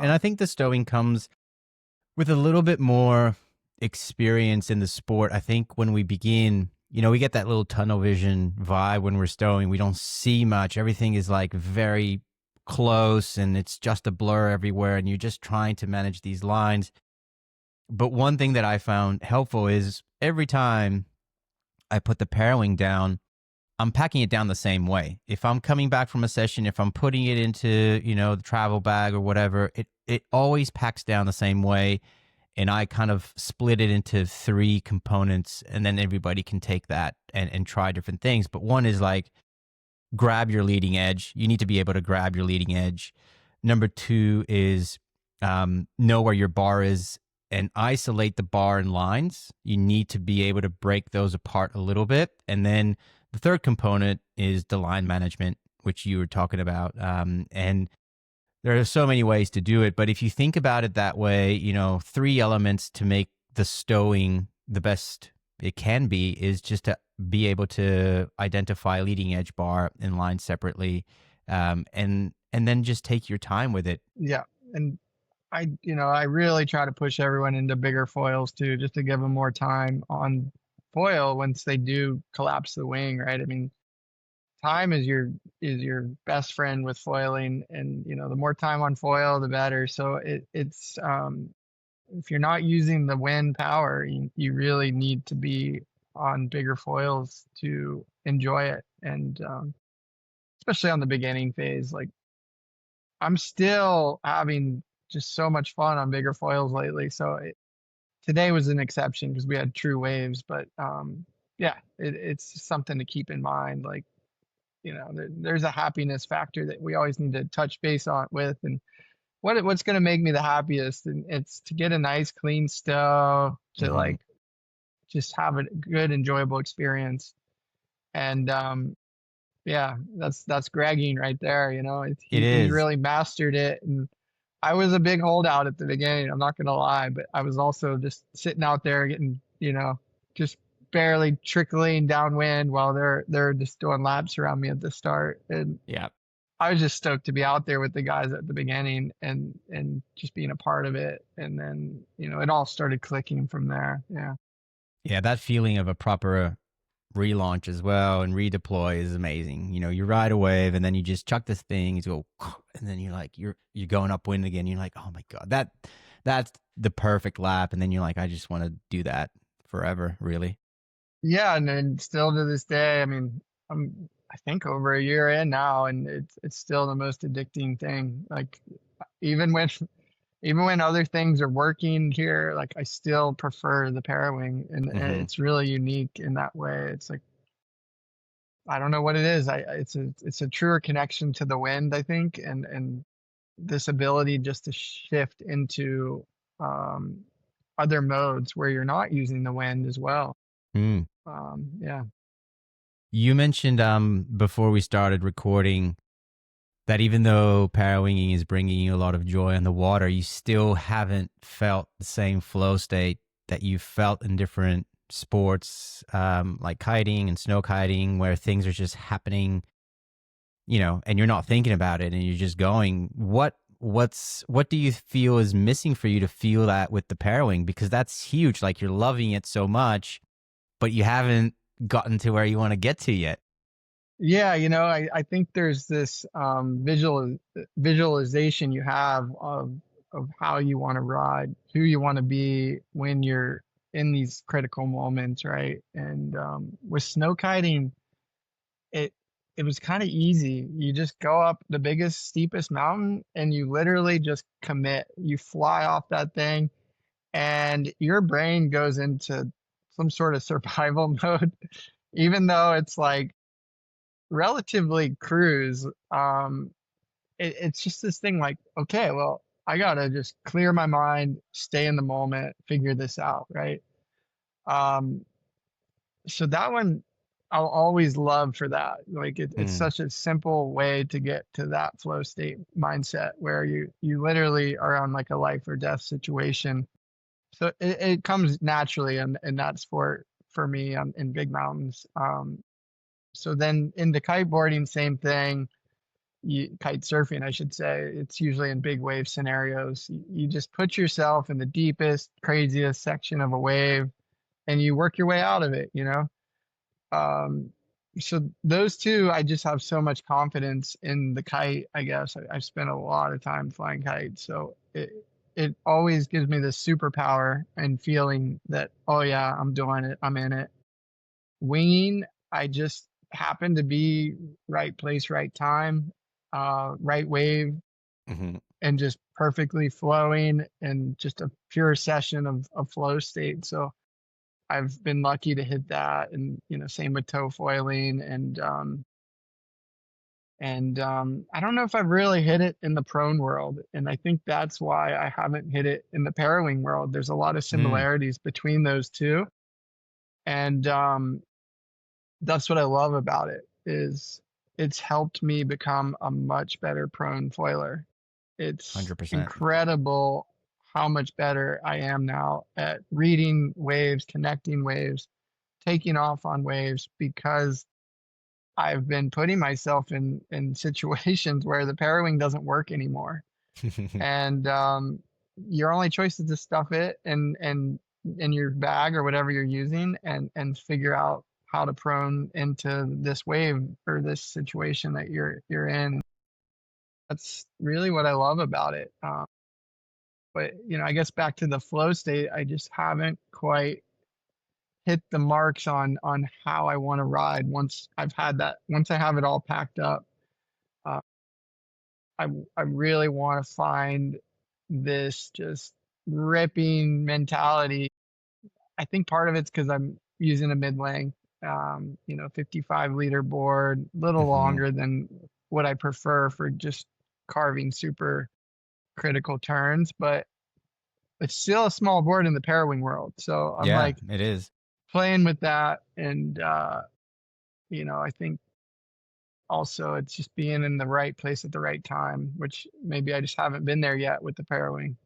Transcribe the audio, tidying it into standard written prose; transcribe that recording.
And I think the stowing comes with a little bit more experience in the sport. I think when we begin, we get that little tunnel vision vibe when we're stowing. We don't see much. Everything is like very close and it's just a blur everywhere. And you're just trying to manage these lines. But one thing that I found helpful is every time I put the parawing down, I'm packing it down the same way. If I'm coming back from a session, if I'm putting it into, the travel bag or whatever, it always packs down the same way. And I kind of split it into 3 components, and then everybody can take that and try different things. But one is like, grab your leading edge. You need to be able to grab your leading edge. Number 2 is know where your bar is and isolate the bar and lines. You need to be able to break those apart a little bit. And then the third component is the line management, which you were talking about. And there are so many ways to do it, but if you think about it that way, 3 elements to make the stowing the best it can be is just to be able to identify leading edge bar and line separately, and then just take your time with it. Yeah. And I really try to push everyone into bigger foils too, just to give them more time on foil once they do collapse the wing, right? I mean, time is your best friend with foiling, and the more time on foil, the better. So it's if you're not using the wind power, you really need to be on bigger foils to enjoy it, and especially on the beginning phase. Like, I'm still having just so much fun on bigger foils lately. So today was an exception because we had true waves, but yeah, it's something to keep in mind. Like, there's a happiness factor that we always need to touch base on with, and what's going to make me the happiest, and it's to get a nice clean stow, to Mm-hmm. like just have a good enjoyable experience. And yeah, that's Gregging right there. It He's is. really mastered it. And I was a big holdout at the beginning, I'm not gonna lie, but I was also just sitting out there getting, just barely trickling downwind while they're just doing laps around me at the start. And Yeah. I was just stoked to be out there with the guys at the beginning, and just being a part of it. And then, it all started clicking from there. Yeah. Yeah, that feeling of a proper relaunch as well and redeploy is amazing. You ride a wave and then you just chuck this thing, you go, and then you're going upwind again. You're like, oh my god, that's the perfect lap. And then you're like, I just want to do that forever, really. Yeah, and then still to this day, I mean, I think over a year in now, and it's still the most addicting thing. Like, even when even when other things are working here, like, I still prefer the Parawing, and Hmm. it's really unique in that way. It's like, I don't know what it is. It's a truer connection to the wind, I think, and this ability just to shift into um other modes where you're not using the wind as well. Mm. Yeah. You mentioned before we started recording that even though parawinging is bringing you a lot of joy on the water, you still haven't felt the same flow state that you felt in different sports, like kiting and snow kiting, where things are just happening, and you're not thinking about it and you're just going. What do you feel is missing for you to feel that with the parawing? Because that's huge. Like, you're loving it so much, but you haven't gotten to where you want to get to yet. Yeah, I think there's this visualization you have of how you want to ride, who you want to be when you're in these critical moments, right? And with snow kiting, it it was kind of easy. You just go up the biggest, steepest mountain, and you literally just commit. You fly off that thing, and your brain goes into some sort of survival mode, even though it's like relatively cruise. It's just this thing like, okay, well, I gotta just clear my mind, stay in the moment, figure this out, right? Um, so that one I'll always love for that. Like, it's Mm. such a simple way to get to that flow state mindset where you literally are on like a life or death situation. So it comes naturally in that sport for me in big mountains. So then in the kiteboarding, same thing. kite surfing, I should say. It's usually in big wave scenarios. You just put yourself in the deepest, craziest section of a wave and you work your way out of it, you know? Um, so those two, I just have so much confidence in the kite, I guess. I've spent a lot of time flying kites. So it always gives me this superpower and feeling that, oh yeah, I'm doing it. I'm in it. Winging, I just happen to be right place, right time, right wave, Hmm. and just perfectly flowing and just a pure session of flow state. So I've been lucky to hit that, and same with toe foiling, and I don't know if I've really hit it in the prone world, and I think that's why I haven't hit it in the parawing world. There's a lot of Mm. similarities between those two, and that's what I love about it is it's helped me become a much better prone foiler. It's 100%. incredible how much better I am now at reading waves, connecting waves, taking off on waves because I've been putting myself in situations where the parawing doesn't work anymore. And your only choice is to stuff it in your bag or whatever you're using and figure out how to prone into this wave or this situation that you're in. That's really what I love about it. But I guess back to the flow state, I just haven't quite hit the marks on how I want to ride once I've had that. Once I have it all packed up, uh, I really want to find this just ripping mentality. I think part of it's because I'm using a mid length, 55-liter board, little Hmm. longer than what I prefer for just carving super critical turns, but it's still a small board in the parawing world. So I'm Yeah, like it is. playing with that, and I think also it's just being in the right place at the right time, which maybe I just haven't been there yet with the parawing.